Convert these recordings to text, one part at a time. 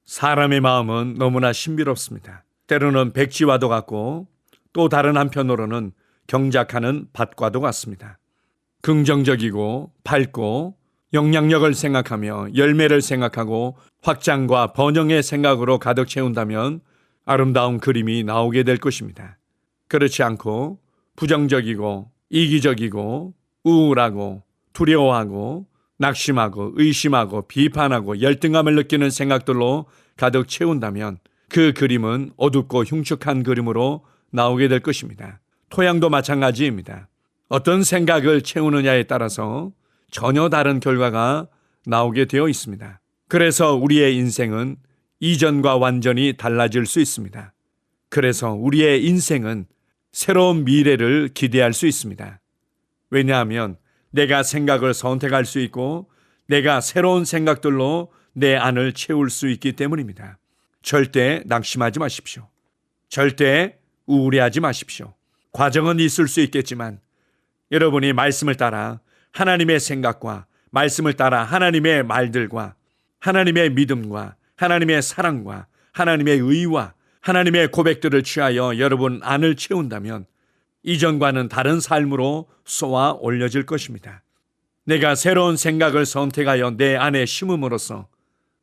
사람의 마음은 너무나 신비롭습니다. 때로는 백지와도 같고 또 다른 한편으로는 경작하는 밭과도 같습니다. 긍정적이고 밝고 영향력을 생각하며 열매를 생각하고 확장과 번영의 생각으로 가득 채운다면 아름다운 그림이 나오게 될 것입니다. 그렇지 않고 부정적이고 이기적이고 우울하고 두려워하고 낙심하고 의심하고 비판하고 열등감을 느끼는 생각들로 가득 채운다면 그 그림은 어둡고 흉측한 그림으로 나오게 될 것입니다. 토양도 마찬가지입니다. 어떤 생각을 채우느냐에 따라서 전혀 다른 결과가 나오게 되어 있습니다. 그래서 우리의 인생은 이전과 완전히 달라질 수 있습니다. 그래서 우리의 인생은 새로운 미래를 기대할 수 있습니다. 왜냐하면 내가 생각을 선택할 수 있고 내가 새로운 생각들로 내 안을 채울 수 있기 때문입니다. 절대 낙심하지 마십시오. 절대 우울해하지 마십시오. 과정은 있을 수 있겠지만 여러분이 말씀을 따라 하나님의 생각과 말씀을 따라 하나님의 말들과 하나님의 믿음과 하나님의 사랑과 하나님의 의와 하나님의 고백들을 취하여 여러분 안을 채운다면 이전과는 다른 삶으로 쏘아 올려질 것입니다. 내가 새로운 생각을 선택하여 내 안에 심음으로써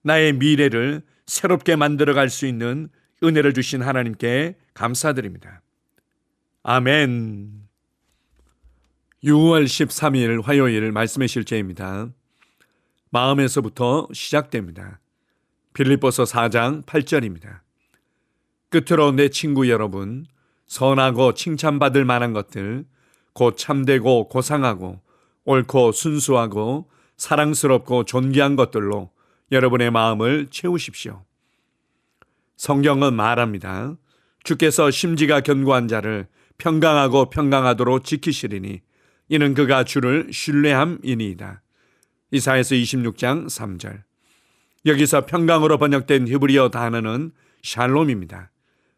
나의 미래를 새롭게 만들어갈 수 있는 은혜를 주신 하나님께 감사드립니다. 아멘. 6월 13일 화요일 말씀의 실제입니다. 마음에서부터 시작됩니다. 빌립보서 4장 8절입니다. 끝으로 내 친구 여러분, 선하고 칭찬받을 만한 것들, 곧 참되고 고상하고 옳고 순수하고 사랑스럽고 존귀한 것들로 여러분의 마음을 채우십시오. 성경은 말합니다. 주께서 심지가 견고한 자를 평강하고 평강하도록 지키시리니 이는 그가 주를 신뢰함이니이다. 이사야서 26장 3절. 여기서 평강으로 번역된 히브리어 단어는 샬롬입니다.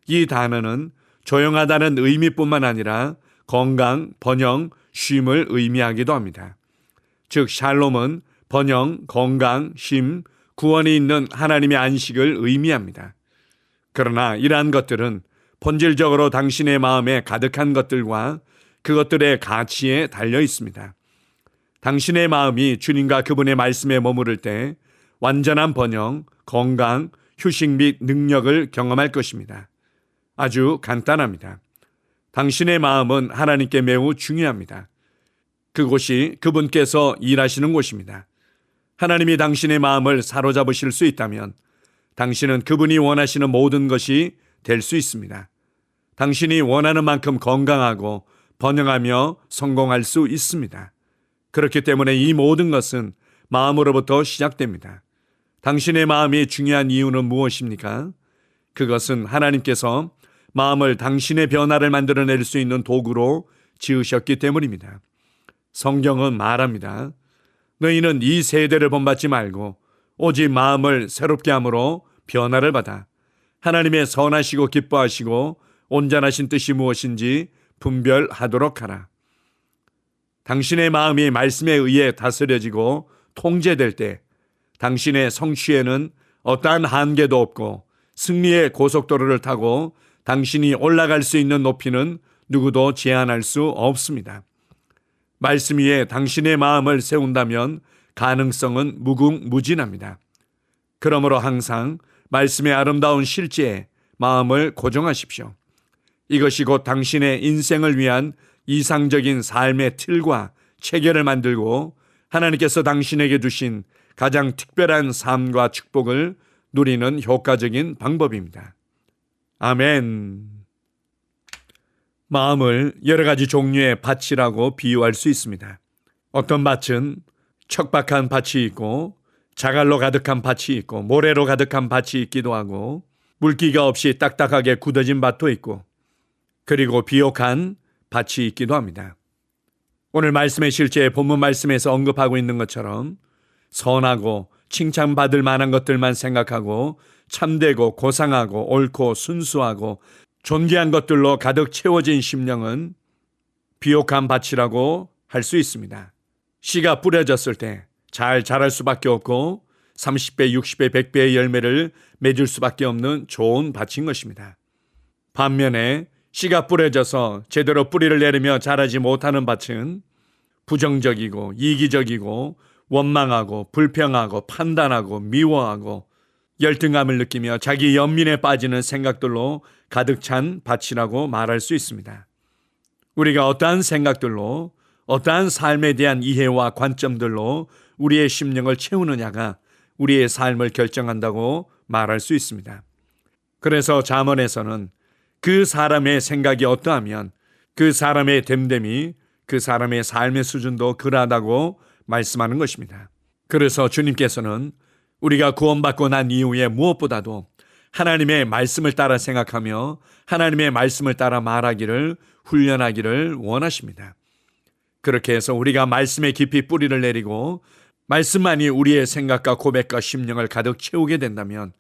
이 단어는 조용하다는 의미뿐만 아니라 건강, 번영, 쉼을 의미하기도 합니다. 즉 샬롬은 번영, 건강, 쉼, 구원이 있는 하나님의 안식을 의미합니다. 그러나 이러한 것들은 본질적으로 당신의 마음에 가득한 것들과 그것들의 가치에 달려 있습니다. 당신의 마음이 주님과 그분의 말씀에 머무를 때 완전한 번영, 건강, 휴식 및 능력을 경험할 것입니다. 아주 간단합니다. 당신의 마음은 하나님께 매우 중요합니다. 그곳이 그분께서 일하시는 곳입니다. 하나님이 당신의 마음을 사로잡으실 수 있다면 당신은 그분이 원하시는 모든 것이 될 수 있습니다. 당신이 원하는 만큼 건강하고 번영하며 성공할 수 있습니다. 그렇기 때문에 이 모든 것은 마음으로부터 시작됩니다. 당신의 마음이 중요한 이유는 무엇입니까? 그것은 하나님께서 마음을 당신의 변화를 만들어낼 수 있는 도구로 지으셨기 때문입니다. 성경은 말합니다. 너희는 이 세대를 본받지 말고 오직 마음을 새롭게 함으로 변화를 받아 하나님의 선하시고 기뻐하시고 온전하신 뜻이 무엇인지 분별하도록 하라. 당신의 마음이 말씀에 의해 다스려지고 통제될 때 당신의 성취에는 어떠한 한계도 없고 승리의 고속도로를 타고 당신이 올라갈 수 있는 높이는 누구도 제한할 수 없습니다. 말씀 위에 당신의 마음을 세운다면 가능성은 무궁무진합니다. 그러므로 항상 말씀의 아름다운 실제에 마음을 고정하십시오. 이것이 곧 당신의 인생을 위한 이상적인 삶의 틀과 체계를 만들고 하나님께서 당신에게 주신 가장 특별한 삶과 축복을 누리는 효과적인 방법입니다. 아멘. 마음을 여러 가지 종류의 밭이라고 비유할 수 있습니다. 어떤 밭은 척박한 밭이 있고 자갈로 가득한 밭이 있고 모래로 가득한 밭이 있기도 하고 물기가 없이 딱딱하게 굳어진 밭도 있고 그리고 비옥한 밭이 있기도 합니다. 오늘 말씀의 실제 본문 말씀에서 언급하고 있는 것처럼 선하고 칭찬받을 만한 것들만 생각하고 참되고 고상하고 옳고 순수하고 존귀한 것들로 가득 채워진 심령은 비옥한 밭이라고 할 수 있습니다. 씨가 뿌려졌을 때 잘 자랄 수밖에 없고 30배, 60배, 100배의 열매를 맺을 수밖에 없는 좋은 밭인 것입니다. 반면에 씨가 뿌려져서 제대로 뿌리를 내리며 자라지 못하는 밭은 부정적이고 이기적이고 원망하고 불평하고 판단하고 미워하고 열등감을 느끼며 자기 연민에 빠지는 생각들로 가득 찬 밭이라고 말할 수 있습니다. 우리가 어떠한 생각들로, 어떠한 삶에 대한 이해와 관점들로 우리의 심령을 채우느냐가 우리의 삶을 결정한다고 말할 수 있습니다. 그래서 잠언에서는 그 사람의 생각이 어떠하면 그 사람의 됨됨이, 그 사람의 삶의 수준도 그러하다고 말씀하는 것입니다. 그래서 주님께서는 우리가 구원받고 난 이후에 무엇보다도 하나님의 말씀을 따라 생각하며 하나님의 말씀을 따라 말하기를 훈련하기를 원하십니다. 그렇게 해서 우리가 말씀에 깊이 뿌리를 내리고 말씀만이 우리의 생각과 고백과 심령을 가득 채우게 된다면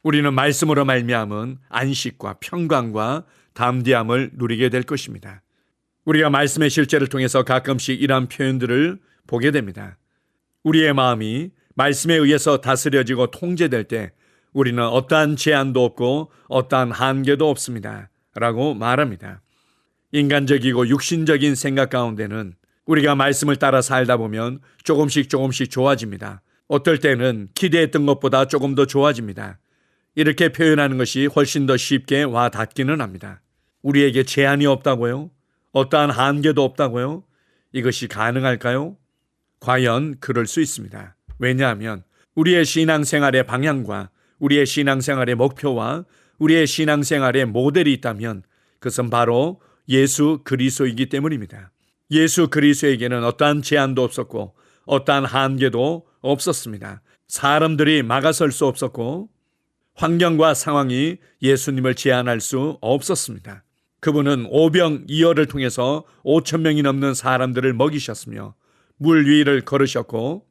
우리는 말씀으로 말미암은 안식과 평강과 담대함을 누리게 될 것입니다. 우리가 말씀의 실제를 통해서 가끔씩 이러한 표현들을 보게 됩니다. 우리의 마음이 말씀에 의해서 다스려지고 통제될 때 우리는 어떠한 제한도 없고 어떠한 한계도 없습니다 라고 말합니다. 인간적이고 육신적인 생각 가운데는 우리가 말씀을 따라 살다 보면 조금씩 좋아집니다. 어떨 때는 기대했던 것보다 조금 더 좋아집니다. 이렇게 표현하는 것이 훨씬 더 쉽게 와 닿기는 합니다. 우리에게 제한이 없다고요? 어떠한 한계도 없다고요? 이것이 가능할까요? 과연 그럴 수 있습니다. 왜냐하면 우리의 신앙생활의 방향과 우리의 신앙생활의 목표와 우리의 신앙생활의 모델이 있다면 그것은 바로 예수 그리스도이기 때문입니다. 예수 그리스도에게는 어떠한 제한도 없었고 어떠한 한계도 없었습니다. 사람들이 막아설 수 없었고 환경과 상황이 예수님을 제한할 수 없었습니다. 그분은 오병이어를 통해서 5,000명이 넘는 사람들을 먹이셨으며 물 위를 걸으셨고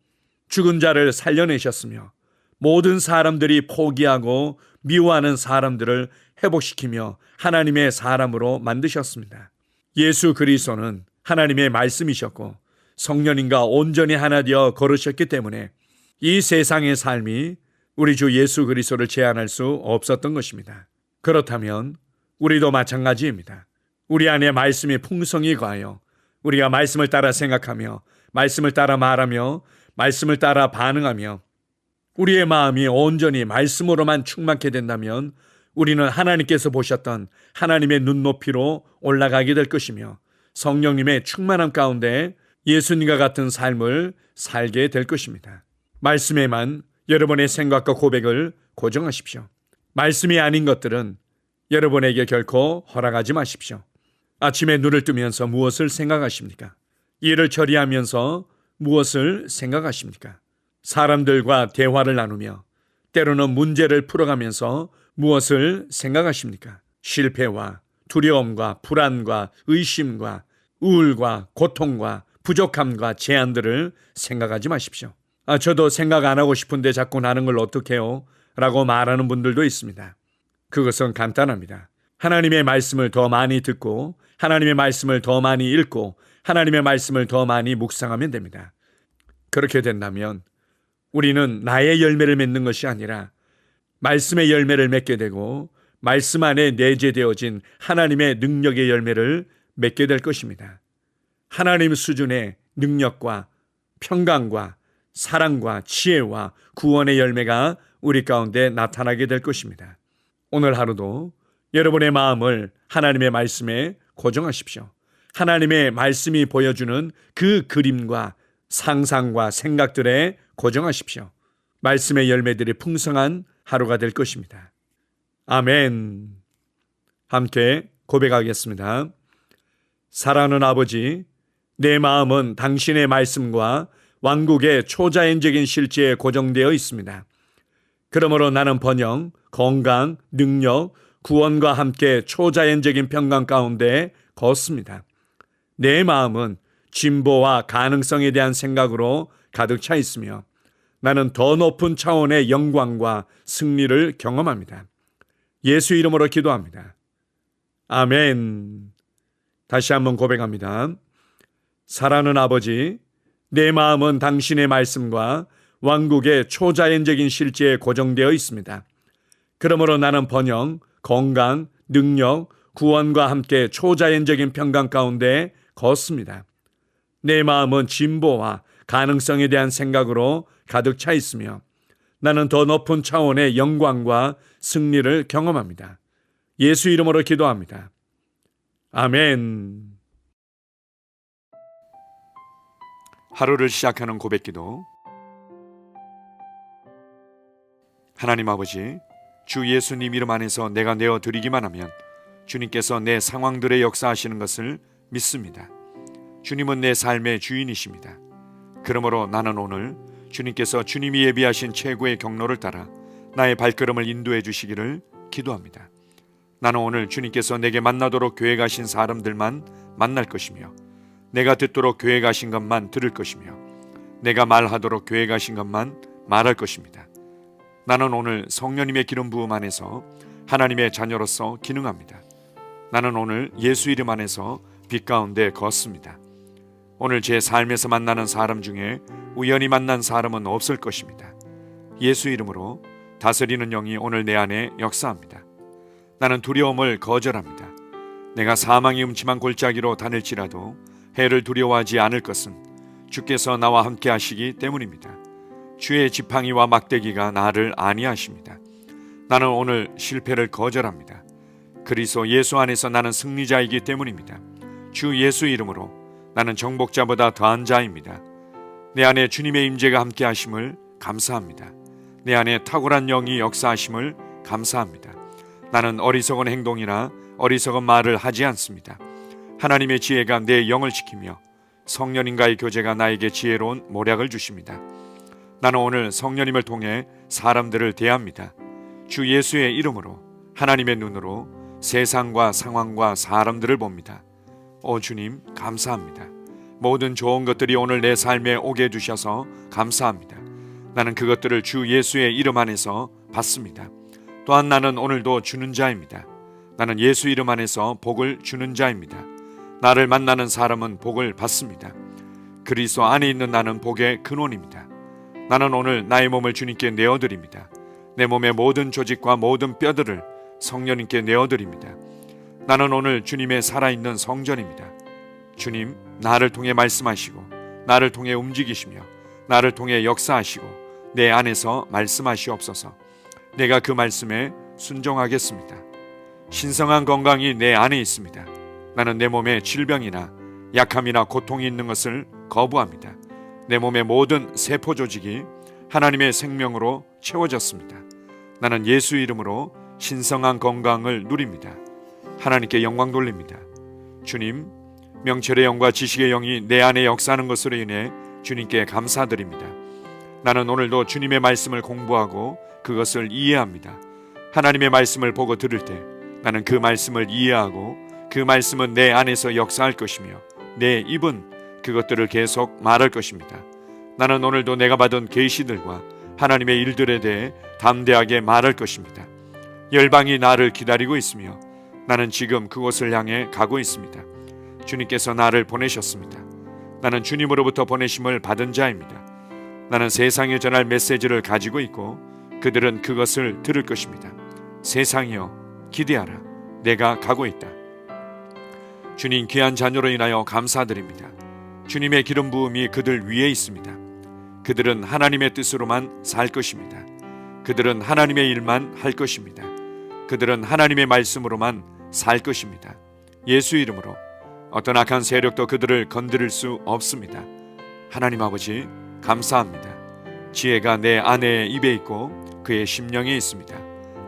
죽은 자를 살려내셨으며 모든 사람들이 포기하고 미워하는 사람들을 회복시키며 하나님의 사람으로 만드셨습니다. 예수 그리스도는 하나님의 말씀이셨고 성령님과 온전히 하나 되어 걸으셨기 때문에 이 세상의 삶이 우리 주 예수 그리스도를 제한할 수 없었던 것입니다. 그렇다면 우리도 마찬가지입니다. 우리 안에 말씀이 풍성히 거하여 우리가 말씀을 따라 생각하며 말씀을 따라 말하며 말씀을 따라 반응하며 우리의 마음이 온전히 말씀으로만 충만케 된다면 우리는 하나님께서 보셨던 하나님의 눈높이로 올라가게 될 것이며 성령님의 충만함 가운데 예수님과 같은 삶을 살게 될 것입니다. 말씀에만 여러분의 생각과 고백을 고정하십시오. 말씀이 아닌 것들은 여러분에게 결코 허락하지 마십시오. 아침에 눈을 뜨면서 무엇을 생각하십니까? 일을 처리하면서 무엇을 생각하십니까? 사람들과 대화를 나누며 때로는 문제를 풀어가면서 무엇을 생각하십니까? 실패와 두려움과 불안과 의심과 우울과 고통과 부족함과 제한들을 생각하지 마십시오. 저도 생각 안 하고 싶은데 자꾸 나는 걸 어떡해요? 라고 말하는 분들도 있습니다. 그것은 간단합니다. 하나님의 말씀을 더 많이 듣고 하나님의 말씀을 더 많이 읽고 하나님의 말씀을 더 많이 묵상하면 됩니다. 그렇게 된다면 우리는 나의 열매를 맺는 것이 아니라 말씀의 열매를 맺게 되고 말씀 안에 내재되어진 하나님의 능력의 열매를 맺게 될 것입니다. 하나님 수준의 능력과 평강과 사랑과 지혜와 구원의 열매가 우리 가운데 나타나게 될 것입니다. 오늘 하루도 여러분의 마음을 하나님의 말씀에 고정하십시오. 하나님의 말씀이 보여주는 그 그림과 상상과 생각들에 고정하십시오. 말씀의 열매들이 풍성한 하루가 될 것입니다. 아멘. 함께 고백하겠습니다. 사랑하는 아버지, 내 마음은 당신의 말씀과 왕국의 초자연적인 실제에 고정되어 있습니다. 그러므로 나는 번영, 건강, 능력, 구원과 함께 초자연적인 평강 가운데 걷습니다. 내 마음은 진보와 가능성에 대한 생각으로 가득 차 있으며 나는 더 높은 차원의 영광과 승리를 경험합니다. 예수 이름으로 기도합니다. 아멘. 다시 한번 고백합니다. 사랑하는 아버지, 내 마음은 당신의 말씀과 왕국의 초자연적인 실제에 고정되어 있습니다. 그러므로 나는 번영, 건강, 능력, 구원과 함께 초자연적인 평강 가운데 걷습니다. 내 마음은 진보와 가능성에 대한 생각으로 가득 차 있으며 나는 더 높은 차원의 영광과 승리를 경험합니다. 예수 이름으로 기도합니다. 아멘. 하루를 시작하는 고백기도. 하나님 아버지, 주 예수님 이름 안에서 내가 내어드리기만 하면 주님께서 내 상황들에 역사하시는 것을 믿습니다. 주님은 내 삶의 주인이십니다. 그러므로 나는 오늘 주님께서 주님이 예비하신 최고의 경로를 따라 나의 발걸음을 인도해 주시기를 기도합니다. 나는 오늘 주님께서 내게 만나도록 계획하신 사람들만 만날 것이며 내가 듣도록 계획하신 것만 들을 것이며 내가 말하도록 계획하신 것만 말할 것입니다. 나는 오늘 성령님의 기름 부음 안에서 하나님의 자녀로서 기능합니다. 나는 오늘 예수 이름 안에서 빛 가운데 걷습니다. 오늘 제 삶에서 만나는 사람 중에 우연히 만난 사람은 없을 것입니다. 예수 이름으로 다스리는 영이 오늘 내 안에 역사합니다. 나는 두려움을 거절합니다. 내가 사망의 음침한 골짜기로 다닐지라도 해를 두려워하지 않을 것은 주께서 나와 함께 하시기 때문입니다. 주의 지팡이와 막대기가 나를 안위하십니다. 나는 오늘 실패를 거절합니다. 그리스도 예수 안에서 나는 승리자이기 때문입니다. 주 예수 이름으로 나는 정복자보다 더한 자입니다. 내 안에 주님의 임재가 함께 하심을 감사합니다. 내 안에 탁월한 영이 역사하심을 감사합니다. 나는 어리석은 행동이나 어리석은 말을 하지 않습니다. 하나님의 지혜가 내 영을 지키며 성령님과의 교제가 나에게 지혜로운 모략을 주십니다. 나는 오늘 성령님을 통해 사람들을 대합니다. 주 예수의 이름으로 하나님의 눈으로 세상과 상황과 사람들을 봅니다. 오 주님 감사합니다. 모든 좋은 것들이 오늘 내 삶에 오게 해주셔서 감사합니다. 나는 그것들을 주 예수의 이름 안에서 받습니다. 또한 나는 오늘도 주는 자입니다. 나는 예수 이름 안에서 복을 주는 자입니다. 나를 만나는 사람은 복을 받습니다. 그리스도 안에 있는 나는 복의 근원입니다. 나는 오늘 나의 몸을 주님께 내어드립니다. 내 몸의 모든 조직과 모든 뼈들을 성령님께 내어드립니다. 나는 오늘 주님의 살아있는 성전입니다. 주님, 나를 통해 말씀하시고 나를 통해 움직이시며 나를 통해 역사하시고 내 안에서 말씀하시옵소서. 내가 그 말씀에 순종하겠습니다. 신성한 건강이 내 안에 있습니다. 나는 내 몸에 질병이나 약함이나 고통이 있는 것을 거부합니다. 내 몸의 모든 세포 조직이 하나님의 생명으로 채워졌습니다. 나는 예수 이름으로 신성한 건강을 누립니다. 하나님께 영광 돌립니다. 주님, 명철의 영과 지식의 영이 내 안에 역사하는 것으로 인해 주님께 감사드립니다. 나는 오늘도 주님의 말씀을 공부하고 그것을 이해합니다. 하나님의 말씀을 보고 들을 때 나는 그 말씀을 이해하고 그 말씀은 내 안에서 역사할 것이며 내 입은 그것들을 계속 말할 것입니다. 나는 오늘도 내가 받은 계시들과 하나님의 일들에 대해 담대하게 말할 것입니다. 열방이 나를 기다리고 있으며 나는 지금 그곳을 향해 가고 있습니다. 주님께서 나를 보내셨습니다. 나는 주님으로부터 보내심을 받은 자입니다. 나는 세상에 전할 메시지를 가지고 있고 그들은 그것을 들을 것입니다. 세상이여 기대하라. 내가 가고 있다. 주님 귀한 자녀로 인하여 감사드립니다. 주님의 기름 부음이 그들 위에 있습니다. 그들은 하나님의 뜻으로만 살 것입니다. 그들은 하나님의 일만 할 것입니다. 그들은 하나님의 말씀으로만 살 것입니다. 예수 이름으로 어떤 악한 세력도 그들을 건드릴 수 없습니다. 하나님 아버지 감사합니다. 지혜가 내 아내의 입에 있고 그의 심령에 있습니다.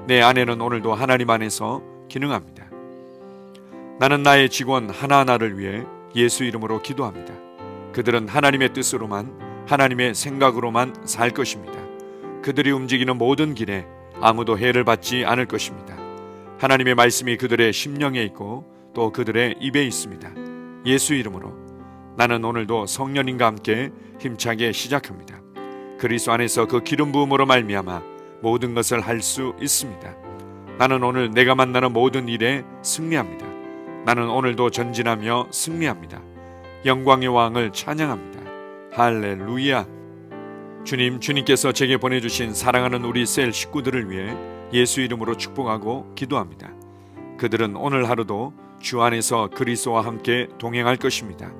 내 아내는 오늘도 하나님 안에서 기능합니다. 나는 나의 직원 하나하나를 위해 예수 이름으로 기도합니다. 그들은 하나님의 뜻으로만 하나님의 생각으로만 살 것입니다. 그들이 움직이는 모든 길에 아무도 해를 받지 않을 것입니다. 하나님의 말씀이 그들의 심령에 있고 또 그들의 입에 있습니다. 예수 이름으로 나는 오늘도 성령님과 함께 힘차게 시작합니다. 그리스도 안에서 그 기름 부음으로 말미암아 모든 것을 할 수 있습니다. 나는 오늘 내가 만나는 모든 일에 승리합니다. 나는 오늘도 전진하며 승리합니다. 영광의 왕을 찬양합니다. 할렐루야. 주님께서 제게 보내주신 사랑하는 우리 셀 식구들을 위해 예수 이름으로 축복하고 기도합니다. 그들은 오늘 하루도 주 안에서 그리스도와 함께 동행할 것입니다.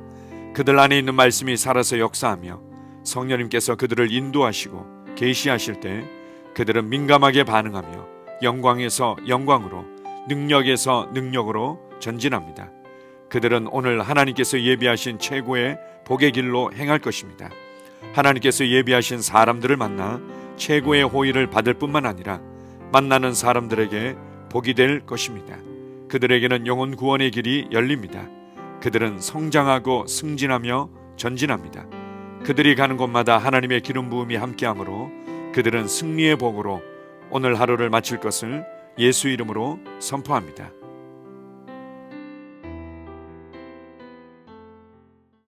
그들 안에 있는 말씀이 살아서 역사하며 성령님께서 그들을 인도하시고 계시하실 때 그들은 민감하게 반응하며 영광에서 영광으로, 능력에서 능력으로 전진합니다. 그들은 오늘 하나님께서 예비하신 최고의 복의 길로 행할 것입니다. 하나님께서 예비하신 사람들을 만나 최고의 호의를 받을 뿐만 아니라 만나는 사람들에게 복이 될 것입니다. 그들에게는 영혼 구원의 길이 열립니다. 그들은 성장하고 승진하며 전진합니다. 그들이 가는 곳마다 하나님의 기름 부음이 함께하므로 그들은 승리의 복으로 오늘 하루를 마칠 것을 예수 이름으로 선포합니다.